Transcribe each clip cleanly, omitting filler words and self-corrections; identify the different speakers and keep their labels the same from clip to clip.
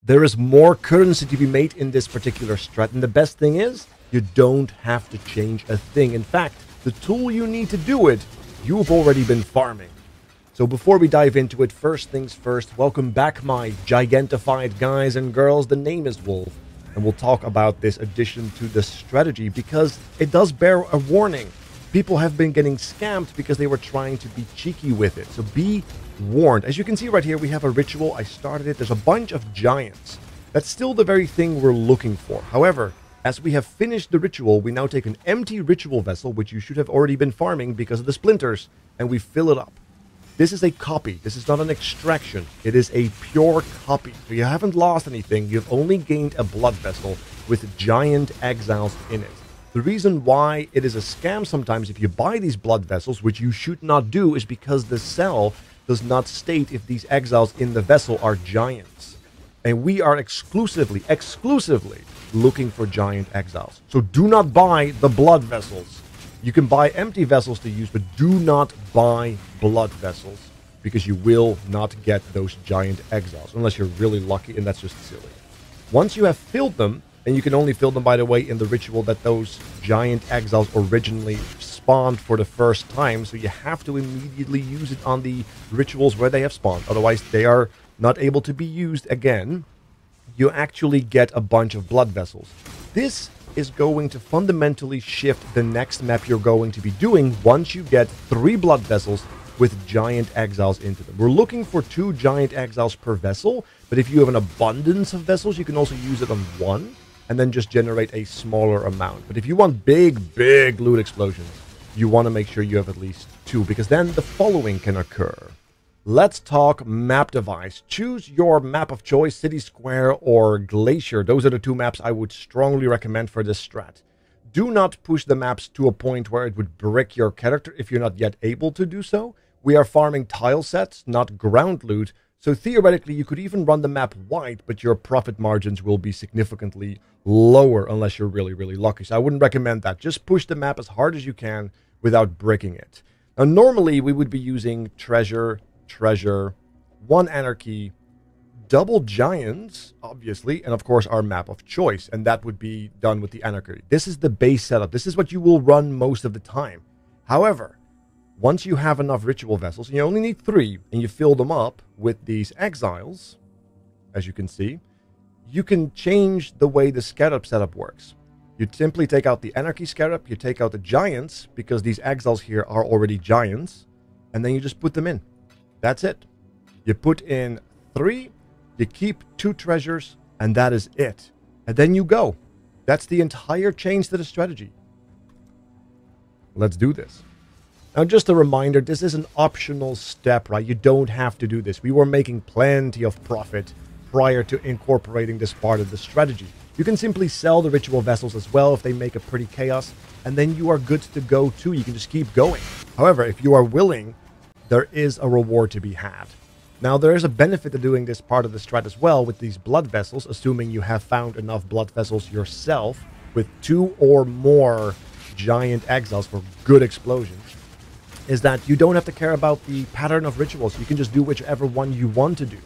Speaker 1: There is more currency to be made in this particular strat, and the best thing is, you don't have to change a thing. In fact, the tool you need to do it, you've already been farming. So before we dive into it, first things first, welcome back my gigantified guys and girls. The name is Wolf, and we'll talk about this addition to the strategy because it does bear a warning. People have been getting scammed because they were trying to be cheeky with it. So be warned. As you can see right here, we have a ritual. I started it. There's a bunch of giants. That's still the very thing we're looking for. However, as we have finished the ritual, we now take an empty ritual vessel, which you should have already been farming because of the splinters, and we fill it up. This is a copy. This is not an extraction. It is a pure copy. So you haven't lost anything. You've only gained a blood vessel with giant exiles in it. The reason why it is a scam sometimes if you buy these blood vessels, which you should not do, is because the sell does not state if these exiles in the vessel are giants. And we are exclusively looking for giant exiles. So do not buy the blood vessels. You can buy empty vessels to use, but do not buy blood vessels because you will not get those giant exiles unless you're really lucky, and that's just silly. Once you have filled them, and you can only fill them, by the way, in the ritual that those giant exiles originally spawned for the first time, so you have to immediately use it on the rituals where they have spawned. Otherwise, they are not able to be used again. You actually get a bunch of blood vessels. This is going to fundamentally shift the next map you're going to be doing once you get 3 blood vessels with giant exiles into them. We're looking for 2 giant exiles per vessel, but if you have an abundance of vessels, you can also use it on 1 and then just generate a smaller amount. But if you want big loot explosions, you want to make sure you have at least 2, because then the following can occur. Let's talk map device. Choose your map of choice, City Square or Glacier. Those are the 2 maps I would strongly recommend for this strat. Do not push the maps to a point where it would brick your character if you're not yet able to do so. We are farming tile sets, not ground loot, so theoretically you could even run the map white, but your profit margins will be significantly lower unless you're really lucky. So I wouldn't recommend that. Just push the map as hard as you can without breaking it. Now normally we would be using treasure, 1 anarchy, double giants, obviously, and of course our map of choice, and that would be done with the anarchy. This is the base setup. This is what you will run most of the time. However, once you have enough ritual vessels, and you only need 3, and you fill them up with these exiles, as you can see, you can change the way the scarab setup works. You simply take out the anarchy scarab, you take out the giants, because these exiles here are already giants, and then you just put them in. That's it. You put in 3, you keep 2 treasures, and that is it. And then you go. That's the entire change to the strategy. Let's do this. Now, just a reminder, this is an optional step, right? You don't have to do this. We were making plenty of profit prior to incorporating this part of the strategy. You can simply sell the ritual vessels as well if they make a pretty chaos, and then you are good to go too. You can just keep going. However, if you are willing, there is a reward to be had. Now, there is a benefit to doing this part of the strat as well with these blood vessels, assuming you have found enough blood vessels yourself with 2 or more giant exiles for good explosions, is that you don't have to care about the pattern of rituals. You can just do whichever one you want to do.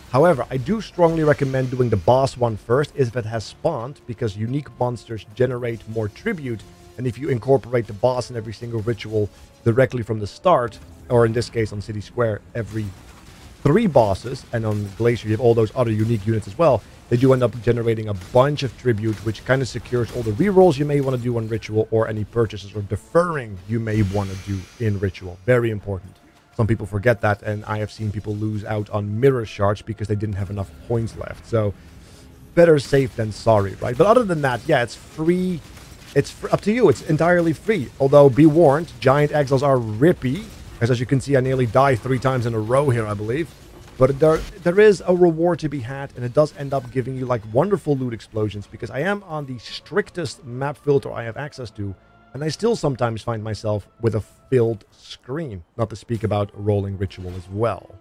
Speaker 1: However, I do strongly recommend doing the boss one first if it has spawned, because unique monsters generate more tribute, and if you incorporate the boss in every single ritual directly from the start, or in this case on City Square, every 3 bosses, and on Glacier you have all those other unique units as well, they do end up generating a bunch of tribute, which kind of secures all the rerolls you may want to do on Ritual, or any purchases or deferring you may want to do in Ritual. Very important. Some people forget that, and I have seen people lose out on mirror shards because they didn't have enough points left. So, better safe than sorry, right? But other than that, yeah, it's free. It's up to you. It's entirely free. Although, be warned, giant exiles are rippy. As you can see, I nearly died 3 times in a row here, I believe. But there is a reward to be had, and it does end up giving you like wonderful loot explosions, because I am on the strictest map filter I have access to, and I still sometimes find myself with a filled screen, not to speak about rolling Ritual as well.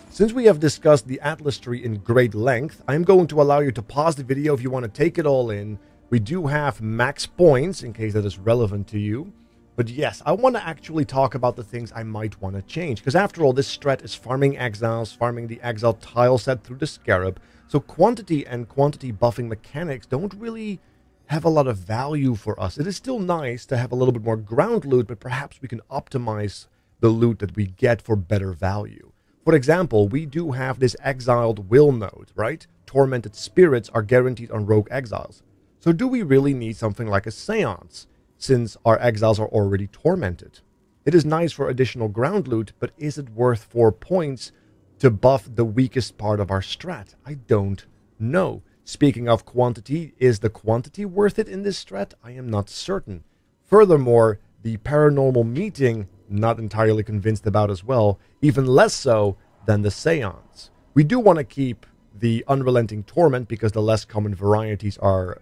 Speaker 1: Since we have discussed the Atlas tree in great length, I'm going to allow you to pause the video if you want to take it all in. We do have max points, in case that is relevant to you. But yes, I want to actually talk about the things I might want to change. Because after all, this strat is farming Exiles, farming the Exile tile set through the Scarab. So quantity and quantity buffing mechanics don't really have a lot of value for us. It is still nice to have a little bit more ground loot, but perhaps we can optimize the loot that we get for better value. For example, we do have this exiled will node, right? Tormented spirits are guaranteed on rogue exiles. So do we really need something like a seance, since our exiles are already tormented? It is nice for additional ground loot, but is it worth 4 points to buff the weakest part of our strat? I don't know. Speaking of quantity, is the quantity worth it in this strat? I am not certain. Furthermore, the paranormal meeting, not entirely convinced about as well, even less so than the seance. We do want to keep the unrelenting torment because the less common varieties are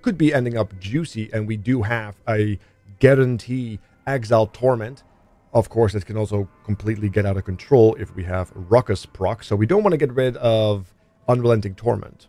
Speaker 1: could be ending up juicy, and we do have a guarantee exile torment. Of course, it can also completely get out of control if we have ruckus proc, so we don't want to get rid of unrelenting torment.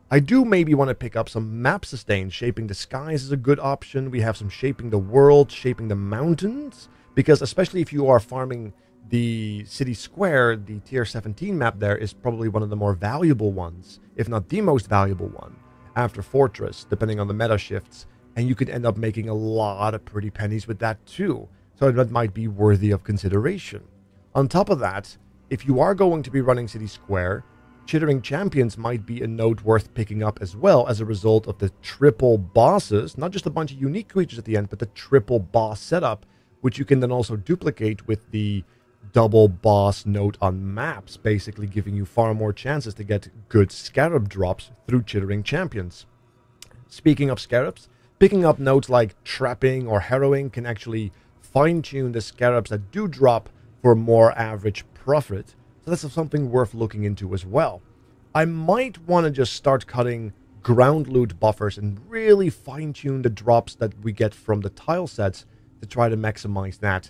Speaker 1: I do maybe want to pick up some map sustain. Shaping the skies is a good option. We have some shaping the world, shaping the mountains, because especially if you are farming the city square, the tier 17 map there is probably one of the more valuable ones, if not the most valuable one, after Fortress, depending on the meta shifts, and you could end up making a lot of pretty pennies with that too, so that might be worthy of consideration. On top of that, if you are going to be running City Square, Chittering Champions might be a note worth picking up as well as a result of the triple bosses, not just a bunch of unique creatures at the end, but the triple boss setup, which you can then also duplicate with the double boss note on maps, basically giving you far more chances to get good scarab drops through Chittering Champions. Speaking of scarabs, picking up notes like trapping or harrowing can actually fine-tune the scarabs that do drop for more average profit, so that's something worth looking into as well. I might want to just start cutting ground loot buffers and really fine-tune the drops that we get from the tile sets to try to maximize that,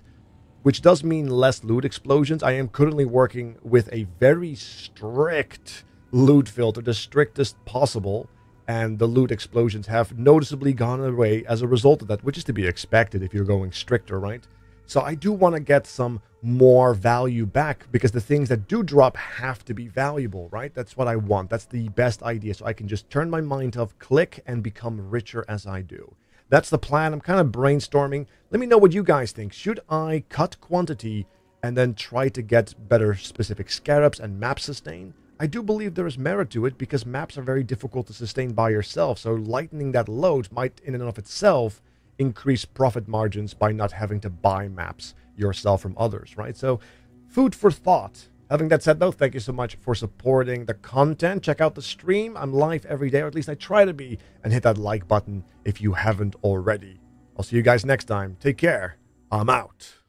Speaker 1: which does mean less loot explosions. I am currently working with a very strict loot filter, the strictest possible, and the loot explosions have noticeably gone away as a result of that, which is to be expected if you're going stricter, right? So I do want to get some more value back, because the things that do drop have to be valuable, right? That's what I want. That's the best idea, so I can just turn my mind off, click, and become richer as I do. That's the plan. I'm kind of brainstorming. Let me know what you guys think. Should I cut quantity and then try to get better specific scarabs and map sustain? I do believe there is merit to it, because maps are very difficult to sustain by yourself, so lightening that load might in and of itself increase profit margins by not having to buy maps yourself from others, right? So food for thought. Having that said, though, thank you so much for supporting the content. Check out the stream. I'm live every day, or at least I try to be, and hit that like button if you haven't already. I'll see you guys next time. Take care. I'm out.